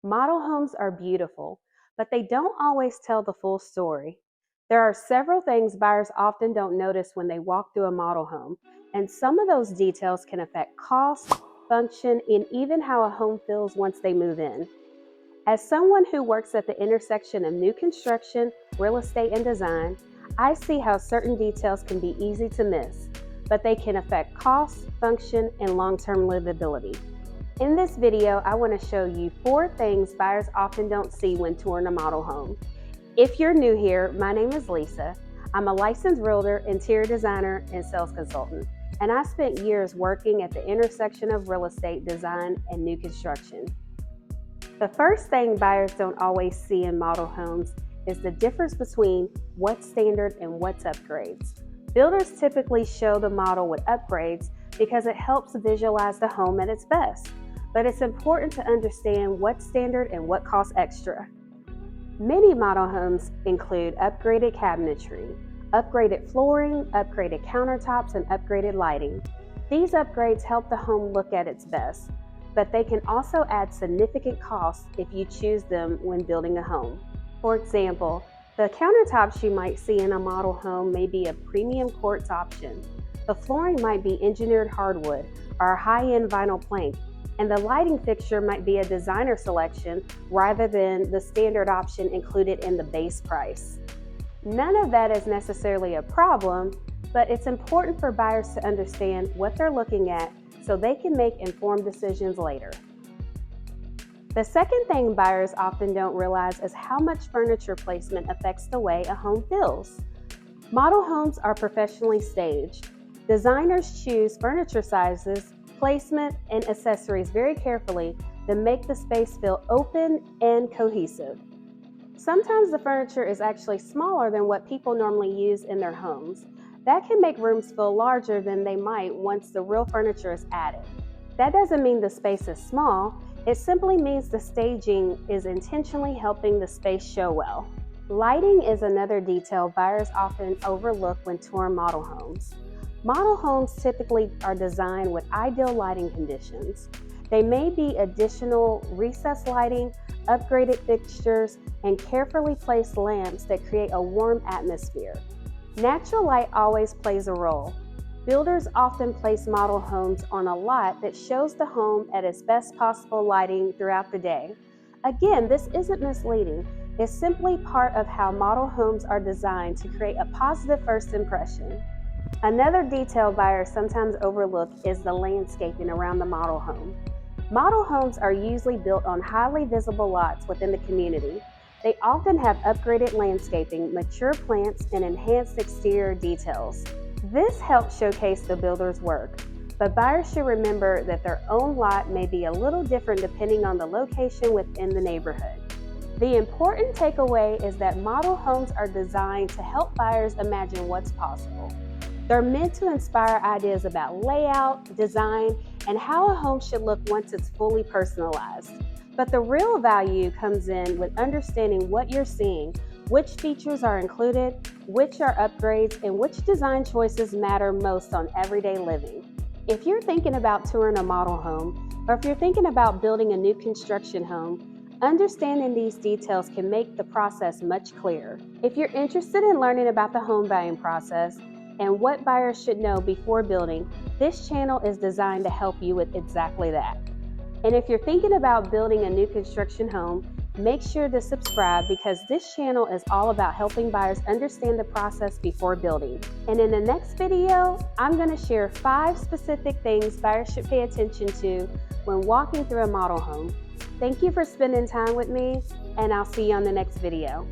Model homes are beautiful, but they don't always tell the full story. There are several things buyers often don't notice when they walk through a model home, and some of those details can affect cost, function, and even how a home feels once they move in. As someone who works at the intersection of new construction, real estate, and design, I see how certain details can be easy to miss, but they can affect cost, function, and long-term livability. In this video, I want to show you 4 things buyers often don't see when touring a model home. If you're new here, my name is Lisa. I'm a licensed realtor, interior designer, and sales consultant, and I spent years working at the intersection of real estate, design, and new construction. The first thing buyers don't always see in model homes is the difference between what's standard and what's upgrades. Builders typically show the model with upgrades because it helps visualize the home at its best. But it's important to understand what's standard and what costs extra. Many model homes include upgraded cabinetry, upgraded flooring, upgraded countertops, and upgraded lighting. These upgrades help the home look at its best, but they can also add significant costs if you choose them when building a home. For example, the countertops you might see in a model home may be a premium quartz option. The flooring might be engineered hardwood or a high-end vinyl plank, and the lighting fixture might be a designer selection rather than the standard option included in the base price. None of that is necessarily a problem, but it's important for buyers to understand what they're looking at so they can make informed decisions later. The second thing buyers often don't realize is how much furniture placement affects the way a home feels. Model homes are professionally staged. Designers choose furniture sizes, placement, and accessories very carefully to make the space feel open and cohesive. Sometimes the furniture is actually smaller than what people normally use in their homes. That can make rooms feel larger than they might once the real furniture is added. That doesn't mean the space is small, it simply means the staging is intentionally helping the space show well. Lighting is another detail buyers often overlook when touring model homes. Model homes typically are designed with ideal lighting conditions. They may be additional recessed lighting, upgraded fixtures, and carefully placed lamps that create a warm atmosphere. Natural light always plays a role. Builders often place model homes on a lot that shows the home at its best possible lighting throughout the day. Again, this isn't misleading. It's simply part of how model homes are designed to create a positive first impression. Another detail buyers sometimes overlook is the landscaping around the model home. Model homes are usually built on highly visible lots within the community. They often have upgraded landscaping, mature plants, and enhanced exterior details. This helps showcase the builder's work, but buyers should remember that their own lot may be a little different depending on the location within the neighborhood. The important takeaway is that model homes are designed to help buyers imagine what's possible. They're meant to inspire ideas about layout, design, and how a home should look once it's fully personalized. But the real value comes in with understanding what you're seeing, which features are included, which are upgrades, and which design choices matter most on everyday living. If you're thinking about touring a model home, or if you're thinking about building a new construction home, understanding these details can make the process much clearer. If you're interested in learning about the home buying process, and what buyers should know before building, this channel is designed to help you with exactly that. And if you're thinking about building a new construction home, make sure to subscribe because this channel is all about helping buyers understand the process before building. And in the next video, I'm going to share 5 specific things buyers should pay attention to when walking through a model home. Thank you for spending time with me, and I'll see you on the next video.